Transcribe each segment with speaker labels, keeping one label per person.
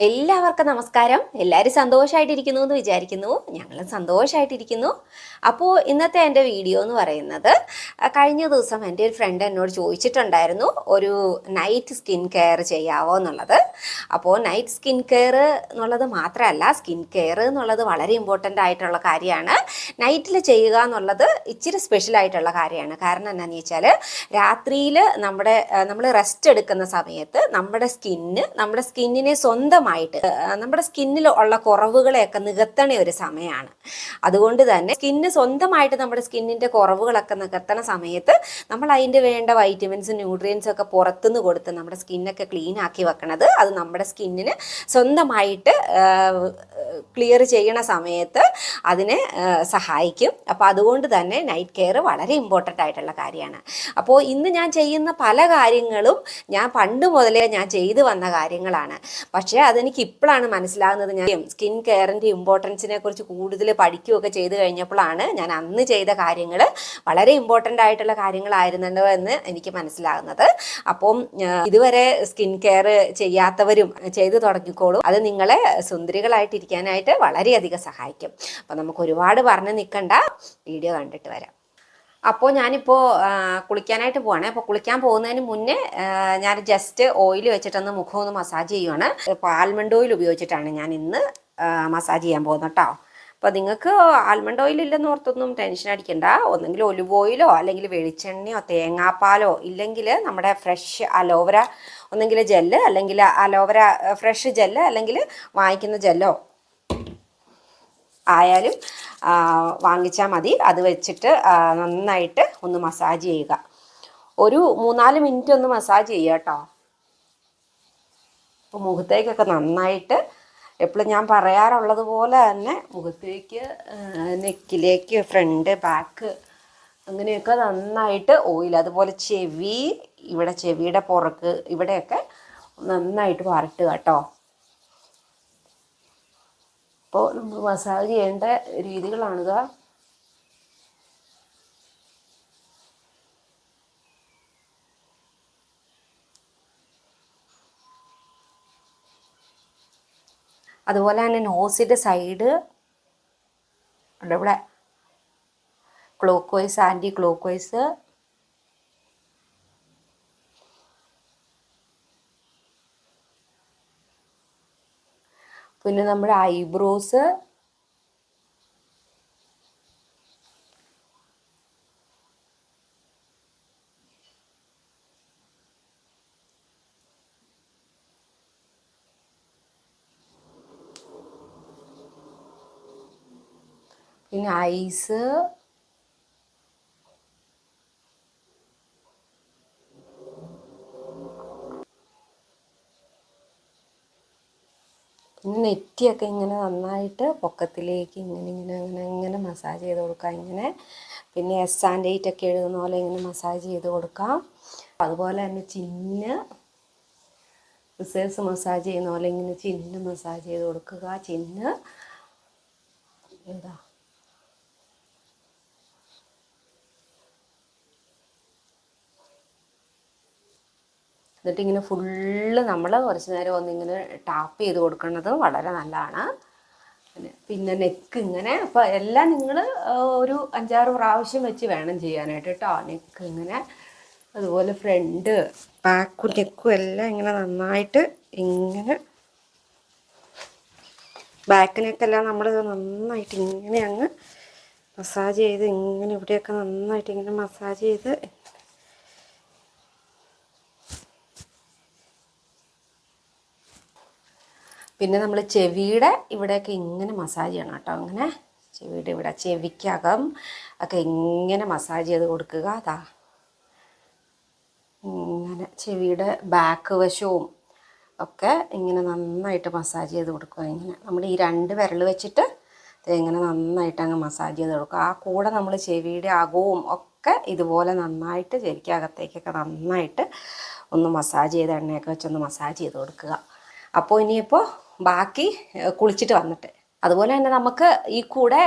Speaker 1: എല്ലാവർക്കും നമസ്കാരം. എല്ലാവരും സന്തോഷമായിട്ടിരിക്കുന്നു എന്ന് വിചാരിക്കുന്നു. ഞങ്ങളും സന്തോഷമായിട്ടിരിക്കുന്നു. അപ്പോൾ ഇന്നത്തെ എൻ്റെ വീഡിയോ എന്ന് പറയുന്നത്, കഴിഞ്ഞ ദിവസം എൻ്റെ ഒരു ഫ്രണ്ട് എന്നോട് ചോദിച്ചിട്ടുണ്ടായിരുന്നു ഒരു നൈറ്റ് സ്കിൻ കെയർ ചെയ്യാവോ എന്നുള്ളത്. അപ്പോൾ നൈറ്റ് സ്കിൻ കെയർ എന്നുള്ളത് മാത്രമല്ല, സ്കിൻ കെയർ എന്നുള്ളത് വളരെ ഇമ്പോർട്ടൻ്റ് ആയിട്ടുള്ള കാര്യമാണ്. നൈറ്റിൽ ചെയ്യുക എന്നുള്ളത് ഇച്ചിരി സ്പെഷ്യൽ ആയിട്ടുള്ള കാര്യമാണ്. കാരണം എന്താണെന്ന് വെച്ചാൽ, രാത്രിയിൽ നമ്മൾ റെസ്റ്റ് എടുക്കുന്ന സമയത്ത് നമ്മുടെ സ്കിന്നിനെ സ്വന്തമായിട്ട് നമ്മുടെ സ്കിന്നിൽ ഉള്ള കുറവുകളെയൊക്കെ നികത്തണ ഒരു സമയമാണ്. അതുകൊണ്ട് തന്നെ സ്വന്തമായിട്ട് നമ്മുടെ സ്കിന്നിൻ്റെ കുറവുകളൊക്കെ നികത്തണ സമയത്ത് നമ്മൾ അതിൻ്റെ വേണ്ട വൈറ്റമിൻസും ന്യൂട്രിയൻസും ഒക്കെ പുറത്തുനിന്ന് കൊടുത്ത് നമ്മുടെ സ്കിന്നൊക്കെ ക്ലീൻ ആക്കി വെക്കണത് അത് നമ്മുടെ സ്കിന്നിന് സ്വന്തമായിട്ട് ക്ലിയർ ചെയ്യണ സമയത്ത് അതിനെ സഹായിക്കും. അപ്പോൾ അതുകൊണ്ട് തന്നെ നൈറ്റ് കെയർ വളരെ ഇമ്പോർട്ടൻ്റ് ആയിട്ടുള്ള കാര്യമാണ്. അപ്പോൾ ഇന്ന് ഞാൻ ചെയ്യുന്ന പല കാര്യങ്ങളും ഞാൻ പണ്ട് മുതലേ ഞാൻ ചെയ്തു വന്ന കാര്യങ്ങളാണ്. പക്ഷേ അതെനിക്ക് ഇപ്പോഴാണ് മനസ്സിലാകുന്നത്. ഞാൻ സ്കിൻ കെയറിൻ്റെ ഇമ്പോർട്ടൻസിനെ കുറിച്ച് കൂടുതൽ പഠിക്കുകയൊക്കെ ചെയ്തു കഴിഞ്ഞപ്പോഴാണ് ഞാൻ അന്ന് ചെയ്ത കാര്യങ്ങൾ വളരെ ഇമ്പോർട്ടൻ്റ് ആയിട്ടുള്ള കാര്യങ്ങളായിരുന്നല്ലോ എന്ന് എനിക്ക് മനസ്സിലാകുന്നത്. അപ്പം ഇതുവരെ സ്കിൻ കെയർ ചെയ്യാത്തവരും ചെയ്തു തുടങ്ങിക്കോളും. അത് നിങ്ങളെ സുന്ദരികളായിട്ടിരിക്കാനായിട്ട് വളരെയധികം സഹായിക്കും. അപ്പം നമുക്ക് ഒരുപാട് പറഞ്ഞ് നിൽക്കണ്ട, വീഡിയോ കണ്ടിട്ട് വരാം. അപ്പോൾ ഞാനിപ്പോൾ കുളിക്കാനായിട്ട് പോവാണ്. അപ്പോൾ കുളിക്കാൻ പോകുന്നതിന് മുന്നേ ഞാൻ ജസ്റ്റ് ഓയിൽ വെച്ചിട്ടൊന്ന് മുഖം ഒന്ന് മസാജ് ചെയ്യുവാണ്. ആൽമണ്ട് ഓയിൽ ഉപയോഗിച്ചിട്ടാണ് ഞാൻ ഇന്ന് മസാജ് ചെയ്യാൻ പോകുന്നത് കേട്ടോ. അപ്പോൾ നിങ്ങൾക്ക് ആൽമണ്ട് ഓയിൽ ഇല്ലെന്ന് ഓർത്തൊന്നും ടെൻഷൻ അടിക്കണ്ട. ഒന്നെങ്കിൽ ഒലിവ് ഓയിലോ അല്ലെങ്കിൽ വെളിച്ചെണ്ണയോ തേങ്ങാപ്പാലോ ഇല്ലെങ്കിൽ നമ്മുടെ ഫ്രഷ് അലോവര ഒന്നെങ്കിൽ ജെല്ല് അല്ലെങ്കിൽ അലോവര ഫ്രഷ് ജെല്ല് അല്ലെങ്കിൽ വാങ്ങിക്കുന്ന ജെല്ലോ ആയാലും വാങ്ങിച്ചാൽ മതി. അത് വെച്ചിട്ട് നന്നായിട്ട് ഒന്ന് മസാജ് ചെയ്യുക. ഒരു 3-4 മിനിറ്റ് ഒന്ന് മസാജ് ചെയ്യുക കേട്ടോ. അപ്പോൾ മുഖത്തേക്കൊക്കെ നന്നായിട്ട് എപ്പോഴും ഞാൻ പറയാറുള്ളത് പോലെ തന്നെ മുഖത്തേക്ക്, നെക്കിലേക്ക്, ഫ്രണ്ട്, ബാക്ക് അങ്ങനെയൊക്കെ നന്നായിട്ട് ഓയിൽ, അതുപോലെ ചെവി, ഇവിടെ ചെവിയുടെ പുറക്ക് ഇവിടെയൊക്കെ നന്നായിട്ട് വരട്ടുക കേട്ടോ. അപ്പോൾ നമ്മൾ മസാജ് ചെയ്യേണ്ട രീതികളാണിത്. അതുപോലെ തന്നെ നോസിൻ്റെ സൈഡ് ഇവിടെ clockwise, anticlockwise, പിന്നെ നമ്മുടെ ഐബ്രോസ്, പിന്നെ ഐസ്, പിന്നെ നെറ്റിയൊക്കെ ഇങ്ങനെ നന്നായിട്ട് പൊക്കത്തിലേക്ക് ഇങ്ങനെ മസാജ് ചെയ്ത് കൊടുക്കാം. ഇങ്ങനെ പിന്നെ S&8 ഒക്കെ എഴുതുന്ന പോലെ ഇങ്ങനെ മസാജ് ചെയ്ത് കൊടുക്കാം. അതുപോലെ തന്നെ ചിന്ന് റിസേഴ്സ് മസാജ് ചെയ്യുന്ന പോലെ ഇങ്ങനെ ചിന്ന് മസാജ് ചെയ്ത് കൊടുക്കുക. ചിന്ന് എന്താ എന്നിട്ട് ഇങ്ങനെ ഫുള്ള് നമ്മൾ കുറച്ച് നേരം ഒന്നിങ്ങനെ ടാപ്പ് ചെയ്ത് കൊടുക്കുന്നത് വളരെ നല്ലതാണ്. പിന്നെ നെക്ക് ഇങ്ങനെ, അപ്പോൾ എല്ലാം നിങ്ങൾ ഒരു 5-6 പ്രാവശ്യം വെച്ച് വേണം ചെയ്യാനായിട്ട് കേട്ടോ. നെക്ക് ഇങ്ങനെ, അതുപോലെ ഫ്രണ്ട്, ബാക്കും നെക്കും എല്ലാം ഇങ്ങനെ നന്നായിട്ട് ഇങ്ങനെ, ബാക്കിനൊക്കെല്ലാം നമ്മൾ നന്നായിട്ട് ഇങ്ങനെ അങ്ങ് മസാജ് ചെയ്ത് ഇങ്ങനെ ഇവിടെയൊക്കെ നന്നായിട്ട് ഇങ്ങനെ മസാജ് ചെയ്ത്, പിന്നെ നമ്മൾ ചെവിയുടെ ഇവിടെയൊക്കെ ഇങ്ങനെ മസാജ് ചെയ്യണം കേട്ടോ. അങ്ങനെ ചെവിയുടെ ഇവിടെ, ചെവിക്കകം ഒക്കെ ഇങ്ങനെ മസാജ് ചെയ്ത് കൊടുക്കുക. അതാ ഇങ്ങനെ ചെവിയുടെ ബാക്ക് വശവും ഒക്കെ ഇങ്ങനെ നന്നായിട്ട് മസാജ് ചെയ്ത് കൊടുക്കുക. ഇങ്ങനെ നമ്മൾ ഈ 2 വിരൽ വെച്ചിട്ട് ഇങ്ങനെ നന്നായിട്ട് അങ്ങ് മസാജ് ചെയ്ത് കൊടുക്കുക. ആ കൂടെ നമ്മൾ ചെവിയുടെ അകവും ഒക്കെ ഇതുപോലെ നന്നായിട്ട് ചെവിക്കകത്തേക്കൊക്കെ നന്നായിട്ട് ഒന്ന് മസാജ് ചെയ്ത് എണ്ണയൊക്കെ വെച്ചൊന്ന് മസാജ് ചെയ്ത് കൊടുക്കുക. അപ്പോൾ ഇനിയിപ്പോൾ ബാക്കി കുളിച്ചിട്ട് വന്നിട്ട്, അതുപോലെ തന്നെ നമുക്ക് ഈ കൂടെ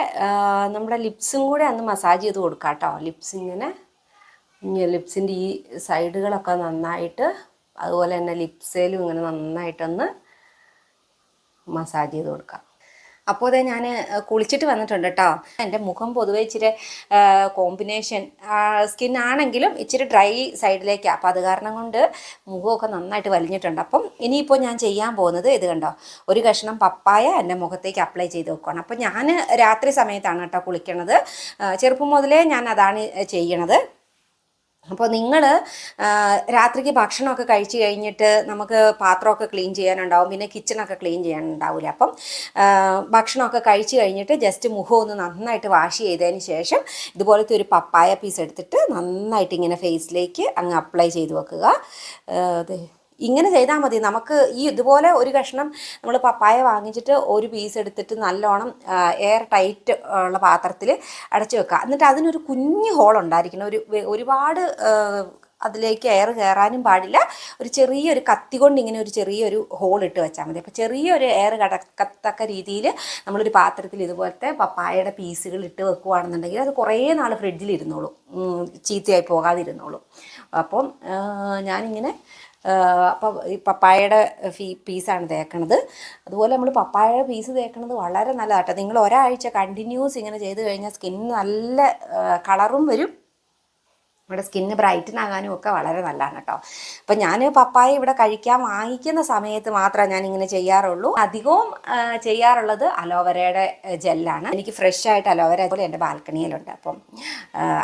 Speaker 1: നമ്മുടെ ലിപ്സും കൂടെ ഒന്ന് മസാജ് ചെയ്ത് കൊടുക്കാം കേട്ടോ. ലിപ്സ് ഇങ്ങനെ, ലിപ്സിൻ്റെ ഈ സൈഡുകളൊക്കെ നന്നായിട്ട്, അതുപോലെ തന്നെ ലിപ്സേലും ഇങ്ങനെ നന്നായിട്ടൊന്ന് മസാജ് ചെയ്ത് കൊടുക്കാം. അപ്പോൾ അതെ ഞാൻ കുളിച്ചിട്ട് വന്നിട്ടുണ്ട് കേട്ടോ. എൻ്റെ മുഖം പൊതുവെ ഇച്ചിരി കോമ്പിനേഷൻ സ്കിൻ ആണെങ്കിലും ഇച്ചിരി ഡ്രൈ സൈഡിലേക്കാണ്. അപ്പോൾ അത് കാരണം കൊണ്ട് മുഖമൊക്കെ നന്നായിട്ട് വലിഞ്ഞിട്ടുണ്ട്. അപ്പം ഇനിയിപ്പോൾ ഞാൻ ചെയ്യാൻ പോകുന്നത് ഇത് കണ്ടോ, ഒരു കഷ്ണം പപ്പായ എൻ്റെ മുഖത്തേക്ക് അപ്ലൈ ചെയ്ത് വെക്കണം. അപ്പോൾ ഞാൻ രാത്രി സമയത്താണ് കേട്ടോ കുളിക്കണത്. ചെറുപ്പം മുതലേ ഞാൻ അതാണ് ചെയ്യണത്. അപ്പോൾ നിങ്ങൾ രാത്രിക്ക് ഭക്ഷണമൊക്കെ കഴിച്ച് കഴിഞ്ഞിട്ട് നമുക്ക് പാത്രമൊക്കെ ക്ലീൻ ചെയ്യാനുണ്ടാവും, പിന്നെ കിച്ചണൊക്കെ ക്ലീൻ ചെയ്യാനുണ്ടാവില്ല. അപ്പം ഭക്ഷണമൊക്കെ കഴിച്ച് കഴിഞ്ഞിട്ട് ജസ്റ്റ് മുഖം ഒന്ന് നന്നായിട്ട് വാഷ് ചെയ്തതിന് ശേഷം ഇതുപോലത്തെ ഒരു പപ്പായ പീസ് എടുത്തിട്ട് നന്നായിട്ട് ഇങ്ങനെ ഫേസിലേക്ക് അങ്ങ് അപ്ലൈ ചെയ്ത് വെക്കുക. ഇങ്ങനെ ചെയ്താൽ മതി. നമുക്ക് ഇതുപോലെ ഒരു കഷ്ണം നമ്മൾ പപ്പായ വാങ്ങിച്ചിട്ട് ഒരു പീസ് എടുത്തിട്ട് നല്ലോണം എയർ ടൈറ്റ് ഉള്ള പാത്രത്തിൽ അടച്ചു വെക്കുക. എന്നിട്ട് അതിനൊരു കുഞ്ഞു ഹോൾ ഉണ്ടായിരിക്കണം. ഒരുപാട് അതിലേക്ക് എയർ കയറാനും പാടില്ല. ഒരു ചെറിയൊരു കത്തി കൊണ്ട് ഇങ്ങനെ ഒരു ചെറിയൊരു ഹോൾ ഇട്ട് വെച്ചാൽ മതി. അപ്പോൾ ചെറിയൊരു എയർ കടക്കത്തക്ക രീതിയിൽ നമ്മളൊരു പാത്രത്തിൽ ഇതുപോലത്തെ പപ്പായയുടെ പീസുകൾ ഇട്ട് വെക്കുകയാണെന്നുണ്ടെങ്കിൽ അത് കുറേ നാൾ ഫ്രിഡ്ജിൽ ഇരുന്നോളും, ചീത്തയായി പോകാതിരുന്നോളും. അപ്പം ഞാനിങ്ങനെ അപ്പോൾ ഈ പപ്പായയുടെ പീസാണ് തേക്കണത്. അതുപോലെ നമ്മൾ പപ്പായയുടെ പീസ് തേക്കണത് വളരെ നല്ലതാട്ടോ. നിങ്ങൾ ഒരാഴ്ച കണ്ടിന്യൂസ് ഇങ്ങനെ ചെയ്ത് കഴിഞ്ഞാൽ സ്കിന്നിന് നല്ല കളറും വരും, നമ്മുടെ സ്കിന്ന് ബ്രൈറ്റൻ ആകാനും ഒക്കെ വളരെ നല്ലതാണ് കേട്ടോ. അപ്പം ഞാൻ പപ്പായ ഇവിടെ കഴിക്കാൻ വാങ്ങിക്കുന്ന സമയത്ത് മാത്രമേ ഞാനിങ്ങനെ ചെയ്യാറുള്ളൂ. അധികവും ചെയ്യാറുള്ളത് അലോവേരയുടെ ജെല്ലാണ്. എനിക്ക് ഫ്രഷ് ആയിട്ട് അലോവേര പോലെ എൻ്റെ ബാൽക്കണിയിലുണ്ട്. അപ്പം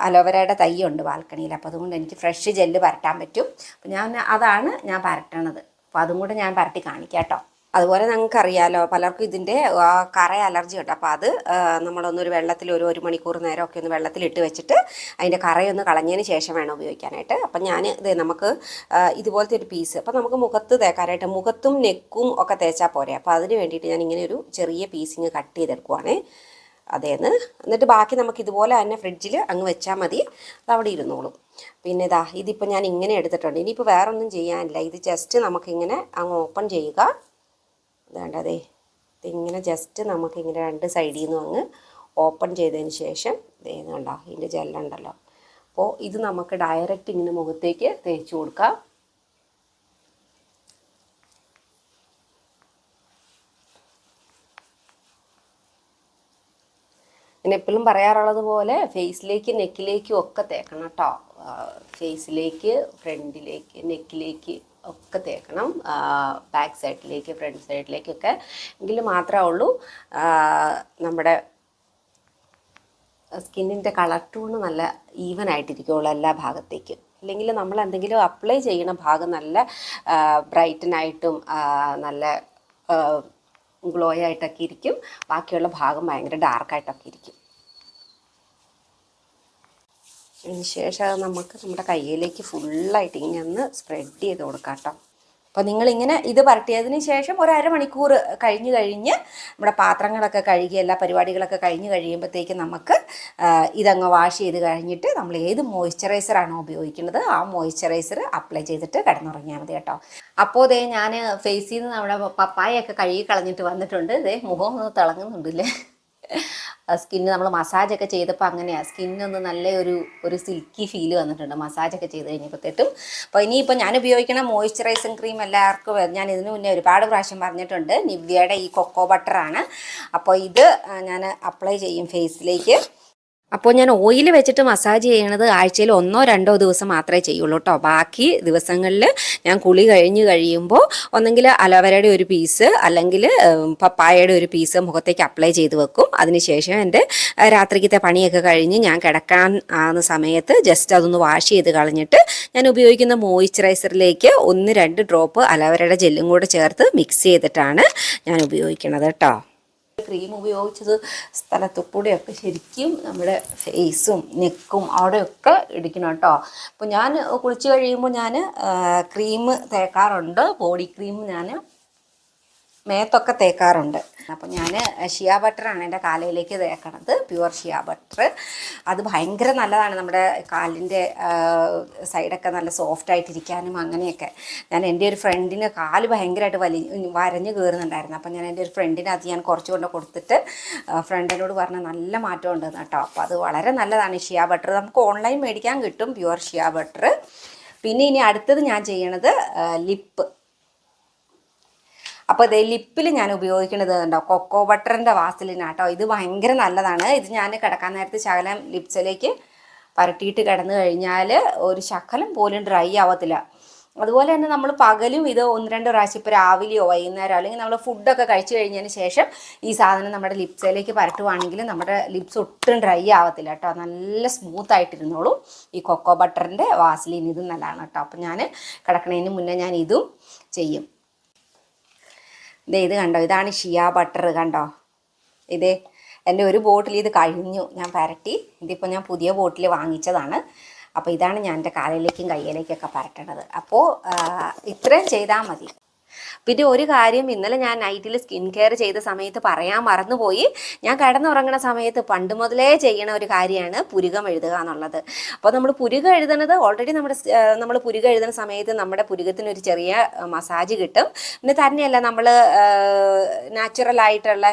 Speaker 1: അലോവേരയുടെ തൈയുണ്ട് ബാൽക്കണിയിൽ. അപ്പോൾ അതുകൊണ്ട് എനിക്ക് ഫ്രഷ് ജെല്ല് പരട്ടാൻ പറ്റും. അപ്പം അതാണ് ഞാൻ പരട്ടണത്. അപ്പോൾ അതും കൂടെ ഞാൻ പരട്ടി കാണിക്കാം കേട്ടോ. അതുപോലെ ഞങ്ങൾക്കറിയാലോ പലർക്കും ഇതിൻ്റെ കറ അലർജി ഉണ്ട്. അപ്പോൾ അത് നമ്മളൊന്നൊരു വെള്ളത്തിൽ ഒരു മണിക്കൂർ നേരമൊക്കെ ഒന്ന് വെള്ളത്തിലിട്ട് വെച്ചിട്ട് അതിൻ്റെ കറയൊന്ന് കളഞ്ഞതിന് ശേഷം വേണം ഉപയോഗിക്കാനായിട്ട്. അപ്പം ഞാൻ നമുക്ക് ഇതുപോലത്തെ ഒരു പീസ് അപ്പോൾ നമുക്ക് മുഖത്ത് തേക്കാനായിട്ട് മുഖത്തും നെക്കും ഒക്കെ തേച്ചാൽ പോരെ. അപ്പോൾ അതിന് വേണ്ടിയിട്ട് ഞാൻ ഇങ്ങനെ ഒരു ചെറിയ പീസിങ് കട്ട് ചെയ്തെടുക്കുവാണേ. എന്നിട്ട് ബാക്കി നമുക്ക് ഇതുപോലെ തന്നെ ഫ്രിഡ്ജിൽ അങ്ങ് വെച്ചാൽ മതി, അതവിടെ ഇരുന്നോളും. പിന്നെ ഇതിപ്പോൾ ഞാൻ ഇങ്ങനെ എടുത്തിട്ടുണ്ട്. ഇനിയിപ്പോൾ വേറെ ഒന്നും ചെയ്യാനില്ല. ഇത് ജസ്റ്റ് നമുക്കിങ്ങനെ അങ്ങ് ഓപ്പൺ ചെയ്യുക. വേണ്ടതേ ഇതിങ്ങനെ ജസ്റ്റ് നമുക്കിങ്ങനെ രണ്ട് സൈഡിൽ നിന്നും അങ്ങ് ഓപ്പൺ ചെയ്തതിന് ശേഷം കണ്ടോ ഇതിൻ്റെ ജെല്ലുണ്ടല്ലോ. അപ്പോൾ ഇത് നമുക്ക് ഡയറക്റ്റ് ഇങ്ങനെ മുഖത്തേക്ക് തേച്ച് കൊടുക്കാം. ഞാൻ എപ്പോഴും പറയാറുള്ളത് പോലെ ഫേസിലേക്ക് നെക്കിലേക്കും ഒക്കെ തേക്കണം കേട്ടോ. ഫേസിലേക്ക്, ഫ്രണ്ടിലേക്ക്, നെക്കിലേക്ക് ഒക്കെ തേക്കണം. ബാക്ക് സൈഡിലേക്ക്, ഫ്രണ്ട് സൈഡിലേക്കൊക്കെ എങ്കിൽ മാത്രമേ ഉള്ളൂ നമ്മുടെ സ്കിന്നിൻ്റെ കളർ ടൂണ് നല്ല ഈവൻ ആയിട്ടിരിക്കുകയുള്ളൂ എല്ലാ ഭാഗത്തേക്കും. അല്ലെങ്കിൽ നമ്മൾ എന്തെങ്കിലും അപ്ലൈ ചെയ്യണ ഭാഗം നല്ല ബ്രൈറ്റനായിട്ടും നല്ല ഗ്ലോ ആയിട്ടൊക്കെ ഇരിക്കും, ബാക്കിയുള്ള ഭാഗം ഭയങ്കര ഡാർക്കായിട്ടൊക്കെ ഇരിക്കും. അതിന് ശേഷം നമുക്ക് നമ്മുടെ കയ്യിലേക്ക് ഫുള്ളായിട്ട് ഇങ്ങനെ ഒന്ന് സ്പ്രെഡ് ചെയ്ത് കൊടുക്കാം കേട്ടോ. അപ്പോൾ നിങ്ങളിങ്ങനെ ഇത് പരട്ടിയതിന് ശേഷം ഒരു അരമണിക്കൂർ കഴിഞ്ഞ് നമ്മുടെ പാത്രങ്ങളൊക്കെ കഴുകി എല്ലാ പരിപാടികളൊക്കെ കഴിഞ്ഞ് കഴിയുമ്പോഴത്തേക്കും നമുക്ക് ഇതങ്ങ് വാഷ് ചെയ്ത് കഴിഞ്ഞിട്ട് നമ്മൾ ഏത് മോയ്സ്ചറൈസറാണോ ഉപയോഗിക്കുന്നത് ആ മോയ്സ്ചറൈസർ അപ്ലൈ ചെയ്തിട്ട് കിടന്നുറങ്ങിയാൽ മതി കേട്ടോ. അപ്പോൾ ഞാൻ ഫേസിൽ നിന്ന് നമ്മുടെ പപ്പായൊക്കെ കഴുകി കളഞ്ഞിട്ട് വന്നിട്ടുണ്ട്. മുഖം ഒന്ന് തിളങ്ങുന്നുണ്ടല്ലേ. സ്കിന്ന് നമ്മൾ മസാജൊക്കെ ചെയ്തപ്പോൾ അങ്ങനെയാണ്, സ്കിന്നൊന്ന് നല്ല ഒരു സിൽക്കി ഫീൽ വന്നിട്ടുണ്ട് മസാജൊക്കെ ചെയ്ത് കഴിഞ്ഞപ്പോഴത്തേട്ടും. അപ്പോൾ ഇനിയിപ്പോൾ ഞാൻ ഉപയോഗിക്കുന്ന മോയ്സ്ചറൈസിങ് ക്രീം എല്ലാവർക്കും ഞാൻ ഇതിന് മുന്നേ ഒരുപാട് പ്രാവശ്യം പറഞ്ഞിട്ടുണ്ട്. നിവ്യയുടെ ഈ കൊക്കോ ബട്ടറാണ്. അപ്പോൾ ഇത് ഞാൻ അപ്ലൈ ചെയ്യും ഫേസിലേക്ക്. അപ്പോൾ ഞാൻ ഓയിൽ വെച്ചിട്ട് മസാജ് ചെയ്യണത് ആഴ്ചയിൽ 1-2 ദിവസം മാത്രമേ ചെയ്യുള്ളൂ കേട്ടോ. ബാക്കി ദിവസങ്ങളിൽ ഞാൻ കുളി കഴിയുമ്പോൾ ഒന്നെങ്കിൽ അലോവേരയുടെ ഒരു പീസ് അല്ലെങ്കിൽ പപ്പായയുടെ ഒരു പീസ് മുഖത്തേക്ക് അപ്ലൈ ചെയ്ത് വെക്കും. അതിനുശേഷം എൻ്റെ രാത്രിക്കത്തെ പണിയൊക്കെ കഴിഞ്ഞ് ഞാൻ കിടക്കാൻ ആകുന്ന സമയത്ത് ജസ്റ്റ് അതൊന്ന് വാഷ് ചെയ്ത് കളഞ്ഞിട്ട് ഞാൻ ഉപയോഗിക്കുന്ന മോയ്സ്ചറൈസറിലേക്ക് 1-2 ഡ്രോപ്പ് അലോവേരയുടെ ജെല്ലും കൂടെ ചേർത്ത് മിക്സ് ചെയ്തിട്ടാണ് ഞാൻ ഉപയോഗിക്കുന്നത് കേട്ടോ. ക്രീം ഉപയോഗിച്ചത് സ്ഥലത്തുകൂടെയൊക്കെ ശരിക്കും നമ്മുടെ ഫേസും നെക്കും അവിടെയൊക്കെ ഇടിക്കണം കേട്ടോ. അപ്പോൾ ഞാൻ കുളിച്ച് കഴിയുമ്പോൾ ഞാൻ ക്രീം തേക്കാറുണ്ട്. ബോഡി ക്രീം ഞാൻ മേത്തൊക്കെ തേക്കാറുണ്ട്. അപ്പോൾ ഞാൻ ഷിയ ബട്ടറാണ് എൻ്റെ കാലയിലേക്ക് തേക്കണത്, പ്യുവർ ഷിയ ബട്ടർ. അത് ഭയങ്കര നല്ലതാണ് നമ്മുടെ കാലിൻ്റെ സൈഡൊക്കെ നല്ല സോഫ്റ്റായിട്ടിരിക്കാനും അങ്ങനെയൊക്കെ. ഞാൻ എൻ്റെ ഒരു ഫ്രണ്ടിന് കാല് ഭയങ്കരമായിട്ട് വരഞ്ഞ് കയറുന്നുണ്ടായിരുന്നു. അപ്പം ഞാൻ എൻ്റെ ഒരു ഫ്രണ്ടിന് അത് ഞാൻ കുറച്ച് കൊണ്ട് കൊടുത്തിട്ട് ഫ്രണ്ടിനോട് പറഞ്ഞ നല്ല മാറ്റം ഉണ്ടെന്ന് കേട്ടോ. അപ്പോൾ അത് വളരെ നല്ലതാണ് ഷിയ ബട്ടർ. നമുക്ക് ഓൺലൈൻ മേടിക്കാൻ കിട്ടും പ്യുവർ ഷിയ ബട്ടർ. പിന്നെ ഇനി അടുത്തത് ഞാൻ ചെയ്യണത് ലിപ്പ്. അപ്പോൾ ഇതേ ലിപ്പിൽ ഞാൻ ഉപയോഗിക്കുന്നത് കണ്ടോ കൊക്കോ ബട്ടറിൻ്റെ വാസലിനാട്ടോ. ഇത് ഭയങ്കര നല്ലതാണ്. ഇത് ഞാൻ കിടക്കാൻ നേരത്ത് ശകലം ലിപ്സിലേക്ക് പരട്ടിയിട്ട് കിടന്നു കഴിഞ്ഞാൽ ഒരു ശകലം പോലും ഡ്രൈ ആവത്തില്ല. അതുപോലെ തന്നെ നമ്മൾ പകലും ഇത് 1-2 പ്രാവശ്യം ഇപ്പോൾ രാവിലെയോ വൈകുന്നേരമോ അല്ലെങ്കിൽ നമ്മൾ ഫുഡൊക്കെ കഴിച്ചു കഴിഞ്ഞതിന് ശേഷം ഈ സാധനം നമ്മുടെ ലിപ്സിലേക്ക് പരട്ടുവാണെങ്കിൽ നമ്മുടെ ലിപ്സ് ഒട്ടും ഡ്രൈ ആവത്തില്ല കേട്ടോ. നല്ല സ്മൂത്ത് ആയിട്ടിരുന്നോളൂ. ഈ കൊക്കോ ബട്ടറിൻ്റെ വാസലിൻ ഇതും നല്ലതാണ് കേട്ടോ. അപ്പം ഞാൻ കിടക്കണതിന് മുന്നേ ഞാൻ ഇതും ചെയ്യും. ഇത് കണ്ടോ, ഇതാണ് ഷിയ ബട്ടർ കണ്ടോ. ഇത് എൻ്റെ ഒരു ബോട്ടിൽ ഇത് കഴിഞ്ഞു ഞാൻ പരട്ടി. ഇതിപ്പോൾ ഞാൻ പുതിയ ബോട്ടിൽ വാങ്ങിച്ചതാണ്. അപ്പോൾ ഇതാണ് ഞാൻ എൻ്റെ കാലിലേക്കും കയ്യിലേക്കൊക്കെ പരട്ടണത്. അപ്പോൾ ഇത്രയും ചെയ്താൽ മതി. പിന്നെ ഒരു കാര്യം ഇന്നലെ ഞാൻ നൈറ്റിൽ സ്കിൻ കെയർ ചെയ്ത സമയത്ത് പറയാൻ മറന്നുപോയി. ഞാൻ കിടന്നുറങ്ങുന്ന സമയത്ത് പണ്ട് മുതലേ ചെയ്യണ ഒരു കാര്യമാണ് പുരുകം എഴുതുക എന്നുള്ളത്. അപ്പോൾ നമ്മൾ പുരുകം എഴുതുന്നത് ഓൾറെഡി നമ്മൾ പുരുകം എഴുതുന്ന സമയത്ത് നമ്മുടെ പുരുകത്തിനൊരു ചെറിയ മസാജ് കിട്ടും. പിന്നെ തന്നെയല്ല നമ്മൾ നാച്ചുറലായിട്ടുള്ള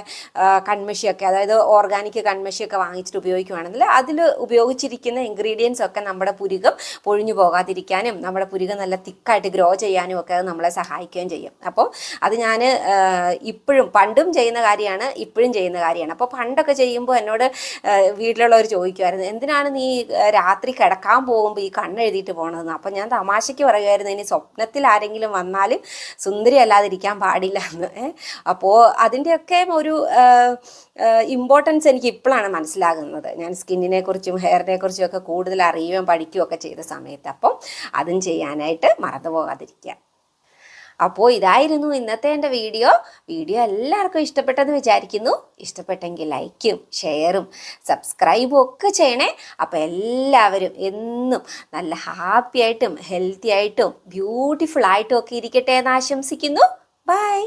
Speaker 1: കൺമഷിയൊക്കെ, അതായത് ഓർഗാനിക് കൺമഷിയൊക്കെ വാങ്ങിച്ചിട്ട് ഉപയോഗിക്കുകയാണെങ്കിൽ അതിൽ ഉപയോഗിച്ചിരിക്കുന്ന ഇൻഗ്രീഡിയൻസ് ഒക്കെ നമ്മുടെ പുരുകം പൊഴിഞ്ഞു പോകാതിരിക്കാനും നമ്മുടെ പുരുകം നല്ല തിക്കായിട്ട് ഗ്രോ ചെയ്യാനും ഒക്കെ അത് നമ്മളെ സഹായിക്കുകയും ചെയ്യും. അപ്പോൾ അത് ഞാൻ ഇപ്പോഴും പണ്ടും ചെയ്യുന്ന കാര്യമാണ്, ഇപ്പോഴും ചെയ്യുന്ന കാര്യമാണ്. അപ്പോൾ പണ്ടൊക്കെ ചെയ്യുമ്പോൾ എന്നോട് വീട്ടിലുള്ളവർ ചോദിക്കുമായിരുന്നു, എന്തിനാണ് നീ രാത്രി കിടക്കാൻ പോകുമ്പോൾ ഈ കണ്ണെഴുതിയിട്ട് പോകണതെന്ന്. അപ്പോൾ ഞാൻ തമാശയ്ക്ക് പറയുമായിരുന്നു, ഇനി സ്വപ്നത്തിൽ ആരെങ്കിലും വന്നാലും സുന്ദരി അല്ലാതിരിക്കാൻ പാടില്ല എന്ന്. അപ്പോൾ അതിൻ്റെയൊക്കെ ഒരു ഇമ്പോർട്ടൻസ് എനിക്ക് ഇപ്പോഴാണ് മനസ്സിലാകുന്നത്. ഞാൻ സ്കിന്നിനെ കുറിച്ചും ഹെയറിനെ കുറിച്ചും ഒക്കെ കൂടുതൽ അറിയുകയും പഠിക്കുകയൊക്കെ ചെയ്ത സമയത്ത്. അപ്പം അതും ചെയ്യാനായിട്ട് മറന്നു പോകാതിരിക്കുക. അപ്പോൾ ഇതായിരുന്നു ഇന്നത്തെ എൻ്റെ വീഡിയോ എല്ലാവർക്കും ഇഷ്ടപ്പെട്ടെന്ന് വിചാരിക്കുന്നു. ഇഷ്ടപ്പെട്ടെങ്കിൽ ലൈക്കും ഷെയറും സബ്സ്ക്രൈബും ഒക്കെ ചെയ്യണേ. അപ്പോൾ എല്ലാവരും എന്നും നല്ല ഹാപ്പി ആയിട്ടും ഹെൽത്തി ആയിട്ടും ബ്യൂട്ടിഫുൾ ആയിട്ടും ഒക്കെ ഇരിക്കട്ടെ എന്ന് ആശംസിക്കുന്നു. ബൈ.